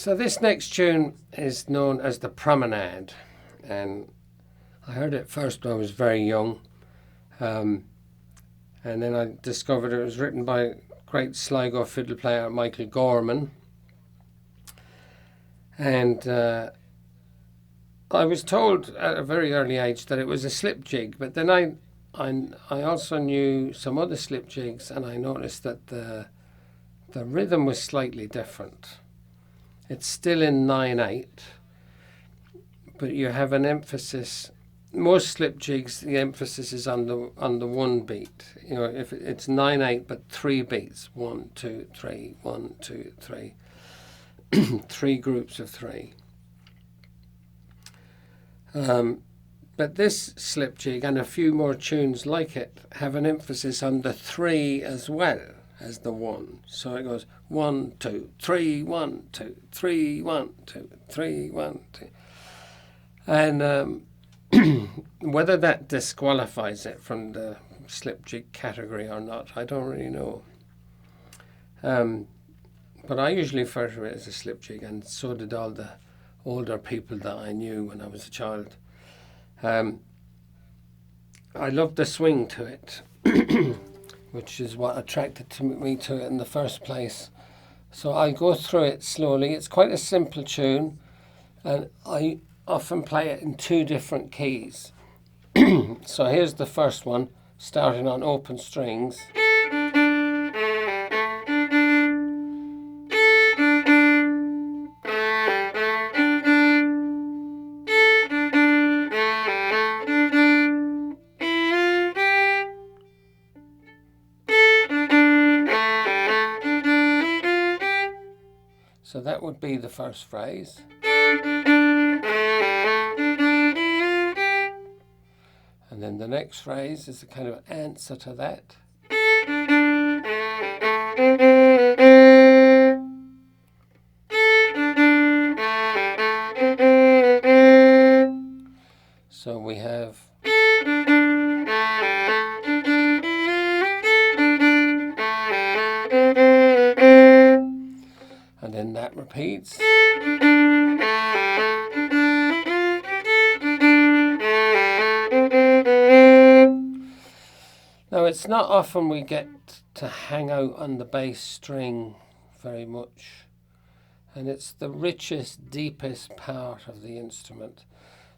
So this next tune is known as the Promenade, and I heard it first when I was very young, and then I discovered it was written by great Sligo fiddle player Michael Gorman, and I was told at a very early age that it was a slip jig, but then I also knew some other slip jigs, and I noticed that the rhythm was slightly different. It's still in 9/8, but you have an emphasis. Most slip jigs, the emphasis is on the one beat. You know, if it's 9/8, but 3 beats, 1, 2, 3, 1, 2, 3, 3 groups of 3. But this slip jig and a few more tunes like it have an emphasis on the 3 as well as the 1. So it goes 1, 2, 3, 1, 2, 3, 1, 2, 3, 1, 2. And whether that disqualifies it from the slip jig category or not, I don't really know. But I usually refer to it as a slip jig, and so did all the older people that I knew when I was a child. I loved the swing to it, which is what attracted me to it in the first place. So I go through it slowly. It's quite a simple tune, and I often play it in 2 different keys. So here's the first one, starting on open strings. So that would be the first phrase. And then the next phrase is a kind of answer to that. So we have and then that repeats. Now, it's not often we get to hang out on the bass string very much, and it's the richest, deepest part of the instrument.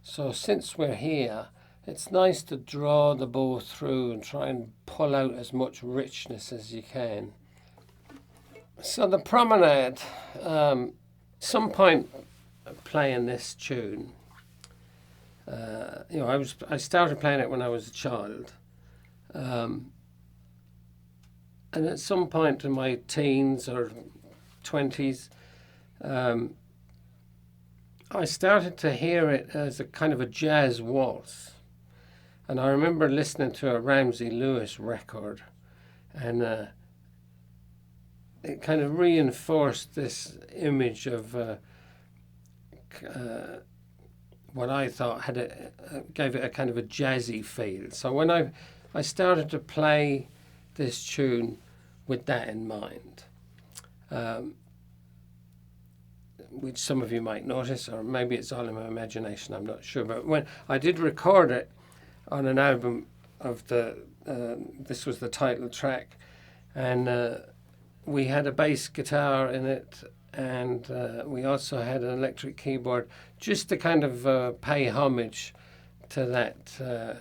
So since we're here, it's nice to draw the bow through and try and pull out as much richness as you can. So the Promenade, some point playing this tune, I started playing it when I was a child. And at some point in my teens or 20s, I started to hear it as a kind of a jazz waltz. And I remember listening to a Ramsey Lewis record, and it kind of reinforced this image of what I thought gave it a kind of a jazzy feel. So when I started to play this tune with that in mind, which some of you might notice, or maybe it's all in my imagination, I'm not sure. But when I did record it on an album of this was the title track, and we had a bass guitar in it, and we also had an electric keyboard just to kind of pay homage to that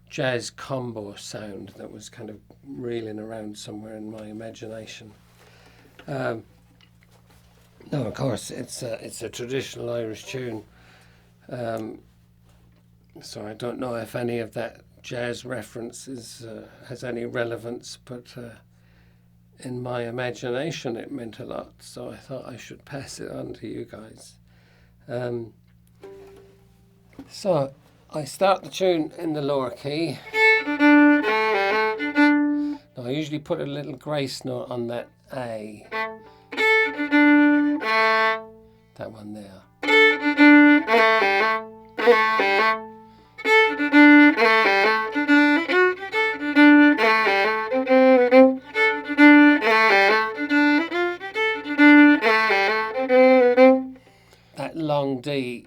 jazz combo sound that was kind of reeling around somewhere in my imagination. Now, of course, it's a traditional Irish tune, so I don't know if any of that jazz reference has any relevance, but in my imagination it meant a lot, so I thought I should pass it on to you guys. So I start the tune in the lower key. Now I usually put a little grace note on that A. That one there. That long D,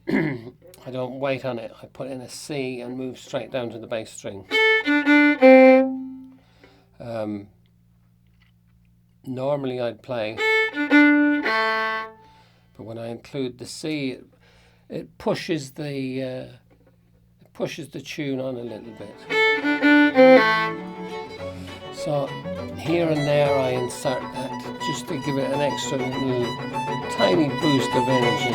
I don't wait on it. I put in a C and move straight down to the bass string. Normally I'd play, but when I include the C, it pushes the tune on a little bit. So here and there I insert that just to give it an extra little tiny boost of energy.